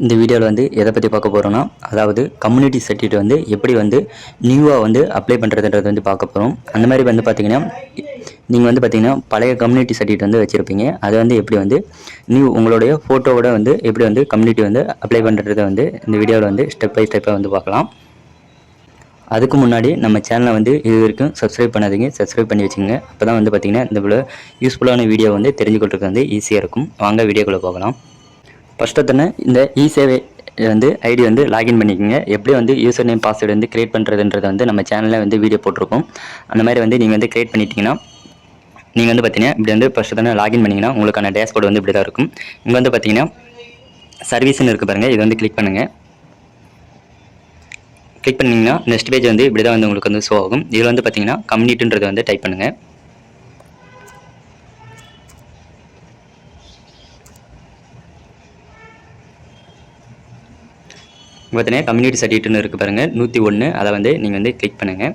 இந்த வீடியோவில் வந்து எதை பற்றி பார்க்க போகிறோன்னா, அதாவது கம்யூனிட்டி சர்டிஃபிகேட் வந்து எப்படி வந்து நியூவாக வந்து அப்ளை பண்ணுறதுன்றது வந்து பார்க்க போகிறோம். அந்த மாதிரி வந்து பார்த்திங்கன்னா, நீங்கள் வந்து பார்த்திங்கன்னா பழைய கம்யூனிட்டி சர்டிஃபிகேட் வந்து வச்சுருப்பீங்க. அதை வந்து எப்படி வந்து உங்களுடைய ஃபோட்டோவோட வந்து எப்படி வந்து கம்யூனிட்டி வந்து அப்ளை பண்ணுறதை வந்து இந்த வீடியோவில் வந்து ஸ்டெப் பை ஸ்டெப்பாக வந்து பார்க்கலாம். அதுக்கு முன்னாடி நம்ம சேனலை வந்து இது வரைக்கும் சப்ஸ்கிரைப் பண்ணாதீங்க, சப்ஸ்கிரைப் பண்ணி வச்சுங்க. அப்போ தான் வந்து பார்த்திங்கன்னா இந்த யூஸ்ஃபுல்லான வீடியோ வந்து தெரிஞ்சுக்கிறதுக்கு வந்து ஈஸியாக இருக்கும். வாங்க வீடியோக்குள்ளே போகலாம். ஃபஸ்ட்டு தானே இந்த இசேவை வந்து ஐடி வந்து லாகின் பண்ணிக்கோங்க. எப்படி வந்து யூசர் நேம் பாஸ்வேர்டு வந்து க்ரியேட் பண்ணுறதுன்றது வந்து நம்ம சேனலில் வந்து வீடியோ போட்டிருக்கோம். அந்த மாதிரி வந்து நீங்கள் வந்து க்ரியேட் பண்ணிட்டீங்கன்னா நீங்கள் வந்து பார்த்தீங்கன்னா இப்படி வந்து ஃபஸ்ட்டு தானே லாகின் பண்ணிங்கன்னா உங்களுக்கான டேஷ்போர்டு வந்து இப்படி தான் இருக்கும். இங்கே வந்து பார்த்தீங்கன்னா சர்வீஸ்ன்னு இருக்குது பாருங்கள், இது வந்து கிளிக் பண்ணுங்கள். கிளிக் பண்ணிங்கன்னா நெக்ஸ்ட் பேஜ் வந்து இப்படி தான் வந்து உங்களுக்கு வந்து ஷோ ஆகும். இதில் வந்து பார்த்தீங்கன்னா கம்யூனிட்டின்றது வந்து டைப் பண்ணுங்கள். பார்த்தீங்கன்னா கம்யூனிட்டி சர்டிஃபிகேட்னு இருக்குது பாருங்கள் 101, அதை வந்து நீங்கள் வந்து கிளிக் பண்ணுங்கள்.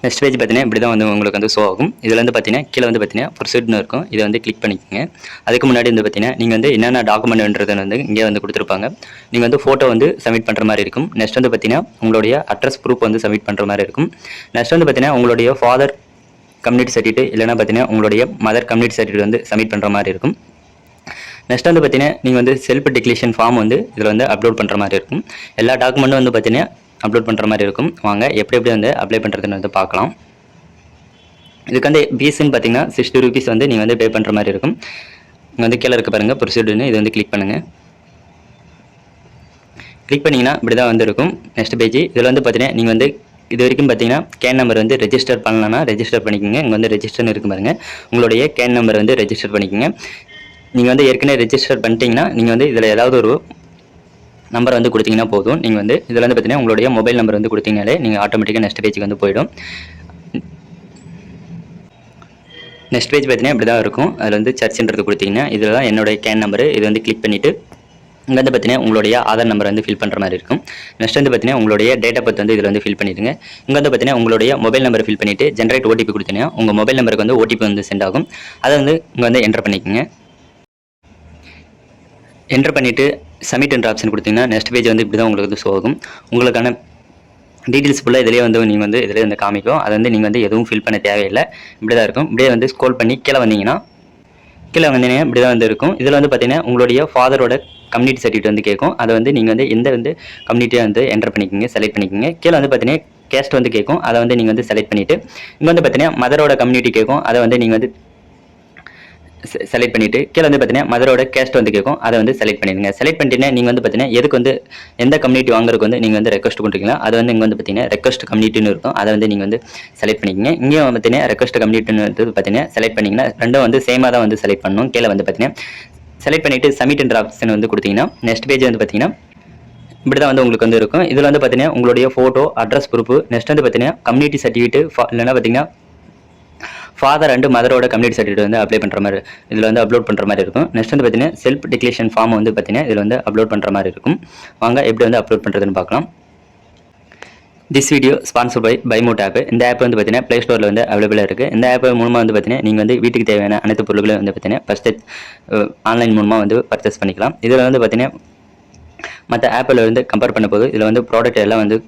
நெக்ஸ்ட் பேஜ் பார்த்தீங்கன்னா இப்படி தான் வந்து உங்களுக்கு வந்து ஷோ ஆகும். இதில் வந்து பார்த்தீங்கன்னா கீழே வந்து பார்த்தீங்கன்னா ப்ரொசீட்னு இருக்கும், இதை வந்து கிளிக் பண்ணிக்கோங்க. அதுக்கு முன்னாடி வந்து பார்த்தீங்கன்னா நீங்கள் வந்து என்னென்ன டாக்குமெண்ட்ன்றது வந்து இங்கே வந்து கொடுத்துருப்பாங்க. நீங்கள் வந்து ஃபோட்டோ வந்து சப்மிட் பண்ணுற மாதிரி இருக்கும். நெக்ஸ்ட் வந்து பார்த்தீங்கன்னா உங்களுடைய அட்ரஸ் ப்ரூஃப் வந்து சப்மிட் பண்ணுற மாதிரி இருக்கும். நெக்ஸ்ட் வந்து பார்த்தீங்கன்னா உங்களுடைய ஃபாதர் கம்யூனிட்டி சர்டிஃபிகேட் இல்லைனா பார்த்தீங்கன்னா உங்களுடைய மதர் கம்யூனிட்டி சர்டிஃபிகேட் வந்து சப்மிட் பண்ணுற மாதிரி இருக்கும். நெக்ஸ்ட் வந்து பார்த்தீங்கன்னா நீங்கள் வந்து செல்ஃப் டிக்ளரேஷன் ஃபார்ம் வந்து இதில் வந்து அப்லோட் பண்ணுற மாதிரி இருக்கும். எல்லா டாக்குமெண்ட்டும் வந்து பார்த்தீங்கன்னா அப்லோட் பண்ணுற மாதிரி இருக்கும். வாங்க எப்படி வந்து அப்ளை பண்ணுறதுன்னு வந்து பார்க்கலாம். இதுக்கு வந்து ஃபீஸ்ன்னு பார்த்தீங்கன்னா 60 ரூபீஸ் வந்து நீங்கள் வந்து பே பண்ணுற மாதிரி இருக்கும். இங்கே வந்து கீழே இருக்க பாருங்கள் ப்ரொசீடர்னு, இது வந்து கிளிக் பண்ணுங்கள். கிளிக் பண்ணிங்கன்னா இப்படி தான் வந்து இருக்கும் நெக்ஸ்ட் பேஜ். இதில் வந்து பார்த்தீங்கன்னா நீங்கள் வந்து இது வரைக்கும் பார்த்தீங்கன்னா கேன் நம்பர் வந்து ரெஜிஸ்டர் பண்ணலன்னா ரெஜிஸ்டர் பண்ணிக்கோங்க. இங்கே வந்து ரெஜிஸ்டர்னு இருக்கு பாருங்கள், உங்களுடைய கேன் நம்பர் வந்து ரெஜிஸ்டர் பண்ணிக்கோங்க. நீங்கள் வந்து ஏற்கனவே ரெஜிஸ்டர் பண்ணிட்டீங்கன்னா நீங்கள் வந்து இதில் ஏதாவது ஒரு நம்பர் வந்து கொடுத்தீங்கன்னா போதும். நீங்கள் வந்து இதில் வந்து பார்த்தீங்கன்னா உங்களுடைய மொபைல் நம்பர் வந்து கொடுத்தீங்கனாலே நீங்கள் ஆட்டோமேட்டிக்காக நெக்ஸ்ட் பேஜுக்கு வந்து போயிடும். நெக்ஸ்ட் பேஜ் பார்த்தீங்கன்னா இப்படி தான் இருக்கும். அதில் வந்து சர்ச்ன்றது கொடுத்தீங்கன்னா இதில் தான் என்னுடைய கேன் நம்பரு, இது வந்து கிளிக் பண்ணிவிட்டு இங்கே வந்து பார்த்தீங்கன்னா உங்களுடைய ஆதார் நம்பர் வந்து ஃபில் பண்ணுற மாதிரி இருக்கும். நெக்ஸ்ட் வந்து பார்த்தீங்கன்னா உங்களுடைய டேட் ஆஃப் பர்த் வந்து இதில் வந்து ஃபில் பண்ணிடுங்க. இங்கே வந்து பார்த்தீங்கன்னா உங்களுடைய மொபைல் நம்பர் ஃபில் பண்ணிவிட்டு ஜென்ரேட் ஓடிபி கொடுத்தீங்கன்னா உங்கள் மொபைல் நம்பருக்கு வந்து ஓடிபி வந்து சென்ட் ஆகும். அதை வந்து இங்கே வந்து என்டர் பண்ணிக்கோங்க. என்டர் பண்ணிவிட்டு சப்மிட் என்ற ஆப்ஷன் கொடுத்தீங்கன்னா நெக்ஸ்ட் பேஜ் வந்து இப்படி தான் உங்களுக்கு வந்து ஷோ ஆகும். உங்களுக்கான டீட்டெயில்ஸ் ஃபுல்லாக இதிலே வந்து நீங்கள் வந்து இதிலே வந்து காமிக்கும். அதை வந்து நீங்கள் வந்து எதுவும் ஃபில் பண்ண தேவையில்லை, இப்படி தான் இருக்கும். இப்படியே வந்து ஸ்க்ரோல் பண்ணி கீழே வந்தீங்கன்னா இப்படி தான் வந்து இருக்கும். இதில் வந்து பார்த்தீங்கன்னா உங்களுடைய ஃபாதரோட கம்யூனிட்டி சர்டிஃபிகேட் வந்து கேட்கும். அதை வந்து நீங்கள் வந்து எந்த வந்து கம்யூனிட்டியை வந்து என்டர் பண்ணிக்கோங்க, செலக்ட் பண்ணிக்கோங்க. கீழே வந்து பார்த்தீங்கன்னா கேஸ்ட் வந்து கேட்கும், அதை வந்து நீங்கள் வந்து செலக்ட் பண்ணிவிட்டு இங்கே வந்து பார்த்தீங்கன்னா மதரோட கம்யூனிட்டி கேட்கும், அதை வந்து நீங்கள் வந்து செலக்ட் பண்ணிவிட்டு கீழே வந்து பார்த்தீங்கன்னா மதரோட கேஸ்ட் வந்து கேட்கும், அதை வந்து செலக்ட் பண்ணிடுங்க. செலக்ட் பண்ணிட்டீங்கன்னா நீங்கள் வந்து பார்த்தீங்கன்னா எதுக்கு வந்து எந்த கம்யூனிட்டி வாங்குறதுக்கு வந்து நீங்கள் வந்து ரெக்வஸ்ட் பண்ணுறீங்களா, அது வந்து இங்கே வந்து பார்த்தீங்கன்னா ரெக்வஸ்ட் கம்யூனிட்டின்னு இருக்கும், அதை வந்து நீங்கள் வந்து செலக்ட் பண்ணிக்கங்க. இங்கே வந்து பார்த்தீங்கன்னா ரெக்வஸ்ட் கம்யூனிட்டின்னு வந்து பார்த்தீங்கன்னா செலக்ட் பண்ணிங்கன்னா ரெண்டும் வந்து சேமாக தான் வந்து செலக்ட் பண்ணணும். கீழே வந்து பார்த்தீங்கன்னா செலக்ட் பண்ணிவிட்டு சப்மிட் என்ற ஆப்ஷன் வந்து கொடுத்தீங்கன்னா நெக்ஸ்ட் பேஜ் வந்து பார்த்தீங்கன்னா இப்படி தான் வந்து உங்களுக்கு வந்து இருக்கும். இதில் வந்து பார்த்தீங்கன்னா உங்களுடைய ஃபோட்டோ, அட்ரஸ் ப்ரூஃப், நெக்ஸ்ட் வந்து பார்த்தீங்கன்னா கம்யூனிட்டி சர்டிஃபிகேட் இல்லைன்னா பார்த்தீங்கன்னா ஃபாதர் அண்ட் மதரோட கம்யூனிட்டி சர்டிஃபிகேட் வந்து அப்ளை பண்ணுற மாதிரி இதில் வந்து அப்லோட் பண்ணுற மாதிரி இருக்கும். நெக்ஸ்ட் வந்து பார்த்தீங்கன்னா செல்ஃப் டிக்ளரேஷன் ஃபார்ம் வந்து பார்த்தீங்கன்னா இதில் வந்து அப்லோட் பண்ணுற மாதிரி இருக்கும். வாங்க எப்படி வந்து அப்லோட் பண்ணுறதுன்னு பார்க்கலாம். திஸ் வீடியோ ஸ்பான்சர் பை பைமோட் ஆப். இந்த ஆப் வந்து பார்த்தீங்கன்னா ப்ளே ஸ்டோரில் வந்து அவைலபிளாக இருக்குது. இந்த ஆப் மூலமாக வந்து பார்த்தீங்கன்னா நீங்கள் வந்து வீட்டுக்கு தேவையான அனைத்து பொருட்களையும் வந்து பார்த்தீங்கன்னா ஃபஸ்ட்டு ஆன்லைன் மூலமாக வந்து பர்ச்சேஸ் பண்ணிக்கலாம். இதில் வந்து பார்த்தீங்கன்னா மற்ற ஆப்பில் வந்து கம்பேர் பண்ண போது இதில் வந்து ப்ராடக்ட் எல்லாம் வந்து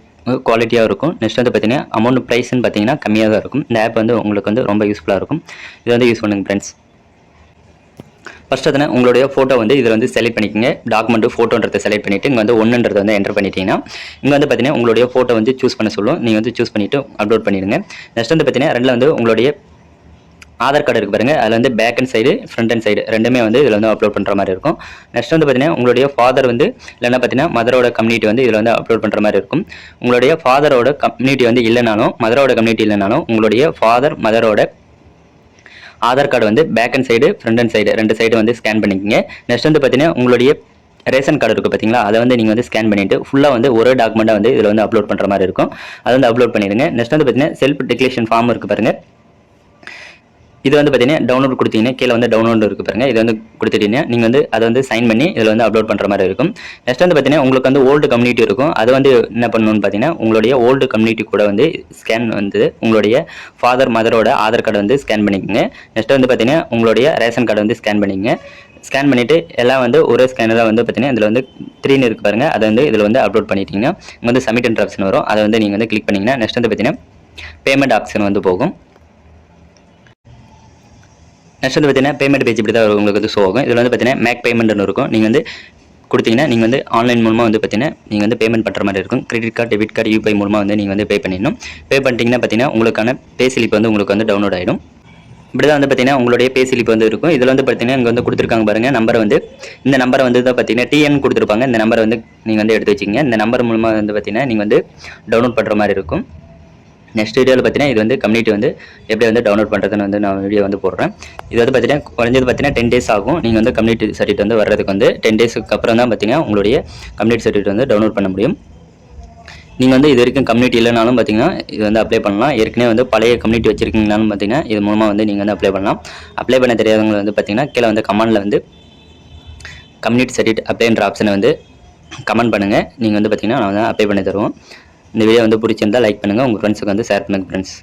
குவாலிட்டியாக இருக்கும். நெக்ஸ்ட் வந்து பார்த்தீங்கன்னா அமௌண்ட் ப்ரைஸ்ன்னு பார்த்தீங்கன்னா கம்மியாக தான் இருக்கும். இந்த ஆப் வந்து உங்களுக்கு வந்து ரொம்ப யூஸ்ஃபுல்லாக இருக்கும். இது வந்து யூஸ் பண்ணுங்க ஃப்ரெண்ட்ஸ். ஃபஸ்ட்டு தானே உங்களுடைய ஃபோட்டோ வந்து இதில் வந்து செலக்ட் பண்ணிக்கோங்க. டாக்குமெண்ட்டு ஃபோட்டோன்றதை செலக்ட் பண்ணிவிட்டு இங்கே வந்து 1ன்றதை வந்து என்டர் பண்ணிட்டீங்கன்னா இங்கே வந்து பார்த்தீங்கன்னா உங்களுடைய ஃபோட்டோ வந்து சூஸ் பண்ண சொல்லும். நீங்கள் வந்து சூஸ் பண்ணிவிட்டு அப்லோட் பண்ணிடுங்க. நெக்ஸ்ட் வந்து பார்த்தீங்கன்னா ரெண்டில் வந்து உங்களுடைய ஆதார் கார்டு இருக்குது பாருங்கள், அதில் வந்து back and side front and side ரெண்டுமே வந்து இதில் வந்து அப்லோட் பண்ணுற மாதிரி இருக்கும். நெக்ஸ்ட் வந்து பார்த்தீங்கன்னா உங்களுடைய ஃபாதர் வந்து இல்லைன்னா பார்த்தீங்கன்னா மதரோட கம்யூனிட்டி வந்து இதில் வந்து அப்லோட் பண்ணுற மாதிரி இருக்கும். உங்களுடைய ஃபாதரோட கம்யூனிட்டி வந்து இல்லைனாலும் மதரோட கம்யூனிட்டி இல்லைனாலும் உங்களுடைய ஃபாதர் மதரோட ஆதார் கார்டு வந்து back and side front and side ரெண்டு சைடு வந்து ஸ்கேன் பண்ணிக்கோங்க. நெக்ஸ்ட் வந்து பார்த்தீங்கன்னா உங்களுடைய ரேஷன் கார்டு இருக்குது பார்த்தீங்களா, அதை வந்து நீங்கள் வந்து ஸ்கேன் பண்ணிவிட்டு ஃபுல்லாக வந்து ஒரு டாக்குமெண்ட்டாக வந்து இதில் வந்து அப்லோட் பண்ணுற மாதிரி இருக்கும். அதை வந்து அப்லோட் பண்ணிடுங்க. நெக்ஸ்ட் வந்து பார்த்தீங்கன்னா செல்ஃப் டிக்ளரேஷன் ஃபார்ம் இருக்குது பாருங்கள், இது வந்து பார்த்தீங்கன்னா டவுன்லோட் கொடுத்தீங்கன்னா கீழே வந்து டவுன்லோட் இருக்கு பாருங்க. இது வந்து கொடுத்துட்டீங்கன்னா நீங்கள் வந்து அதை வந்து சைன் பண்ணி இதில் வந்து அப்லோட் பண்ணுற மாதிரி இருக்கும். நெக்ஸ்ட் வந்து பார்த்தீங்கன்னா உங்களுக்கு வந்து ஓல்டு கம்யூனிட்டி இருக்கும். அது வந்து என்ன பண்ணணும்னு பார்த்தீங்கன்னா உங்களுடைய ஓல்டு கம்யூனிட்டி கூட வந்து ஸ்கேன் வந்து உங்களுடைய ஃபாதர் மதரோட ஆதார் கார்டு வந்து ஸ்கேன் பண்ணிக்கோங்க. நெக்ஸ்ட் வந்து பார்த்தீங்கன்னா உங்களுடைய ரேஷன் கார்டு வந்து ஸ்கேன் பண்ணிக்கங்க. ஸ்கேன் பண்ணிவிட்டு எல்லாம் வந்து ஒரே ஸ்கேனராக வந்து பார்த்தீங்கன்னா இதில் வந்து 3 இருக்கு பாருங்கள். அதை வந்து இதில் வந்து அப்லோட் பண்ணிட்டீங்கன்னா இங்கே வந்து சப்மிட் என்ற ஆப்ஷன் வரும். அதை வந்து நீங்கள் வந்து கிளிக் பண்ணிங்கன்னா நெக்ஸ்ட் வந்து பார்த்தீங்கன்னா பேமெண்ட் ஆப்ஷன் வந்து போகும். நெக்ஸ்ட் வந்து பார்த்தீங்கன்னா பேமெண்ட் பேஜ் இப்படி தான் உங்களுக்கு வந்து ஷோ ஆகும். இதில் வந்து பார்த்தீங்கன்னா மேக் பேமெண்ட்னு இருக்கும். நீங்கள் வந்து கொடுத்தீங்கன்னா நீங்கள் வந்து ஆன்லைன் மூலமாக வந்து பார்த்தீங்கன்னா நீங்கள் வந்து பேமெண்ட் பண்ணுற மாதிரி இருக்கும். Credit card, debit card, UPI மூலமாக வந்து நீங்கள் வந்து பே பண்ணிடணும். பே பண்ணிட்டீங்கன்னா பார்த்தீங்கன்னா உங்களுக்கான பே ஸ்லிப் வந்து உங்களுக்கு வந்து டவுன்லோட் ஆகிடும். இப்படி தான் வந்து பார்த்தீங்கன்னா உங்களுடைய பே ஸ்லிப் வந்து இருக்கும். இதில் வந்து பார்த்தீங்கன்னா இங்கே வந்து கொடுத்துருக்காங்க பாருங்கள் நம்பரை வந்து. இந்த நம்பரை வந்து தான் பார்த்தீங்கன்னா டிஎன் கொடுத்துருப்பாங்க. இந்த நம்பரை வந்து நீங்கள் வந்து எடுத்து வச்சுக்கோங்க. இந்த நம்பர் மூலமாக வந்து பார்த்தீங்கன்னா நீங்கள் வந்து டவுன்லோட் பண்ணுற மாதிரி இருக்கும். நெக்ஸ்ட் வீடியோவில் பார்த்தீங்கன்னா இது வந்து கம்யூனிட்டி வந்து எப்படி வந்து டவுன்லோட் பண்ணுறதுன்னு வந்து நான் வீடியோ வந்து போடுறேன். இது வந்து பார்த்தீங்கன்னா குறைஞ்சது பார்த்தீங்கன்னா 10 days ஆகும். நீங்கள் வந்து கம்யூனிட்டி சர்டிஃபிகேட் வந்து வர்றதுக்கு வந்து 10 daysக்கு அப்புறம் தான் பார்த்தீங்கன்னா உங்களுடைய கம்யூனிட்டி சர்டிஃபிகேட் வந்து டவுன்லோட் பண்ண முடியும். நீங்கள் வந்து இது வரைக்கும் கம்யூனிட்டி இல்லைனாலும் பார்த்தீங்கன்னா இது வந்து அப்ளை பண்ணலாம். ஏற்கனவே வந்து பழைய கம்யூனிட்டி வச்சிருக்கீங்கனாலும் பார்த்தீங்கன்னா இது மூலமாக வந்து நீங்கள் வந்து அப்ளை பண்ணலாம். அப்ளை பண்ண தெரியாதவங்க வந்து பார்த்தீங்கன்னா கீழே வந்து கமெண்டில் வந்து கம்யூனிட்டி சர்டிஃபிகேட் அப்ளைன்ற ஆப்ஷனை வந்து கமெண்ட் பண்ணுங்கள். நீங்கள் வந்து பார்த்தீங்கன்னா நான் வந்து அப்ளை பண்ணி தருவோம். இந்த வீடியோ வந்து பிடிச்சிருந்தால் லைக் பண்ணுங்கள். உங்கள் ஃப்ரெண்ட்ஸுக்கு வந்து ஷேர் பண்ணுங்கள் ஃப்ரெண்ட்ஸ்.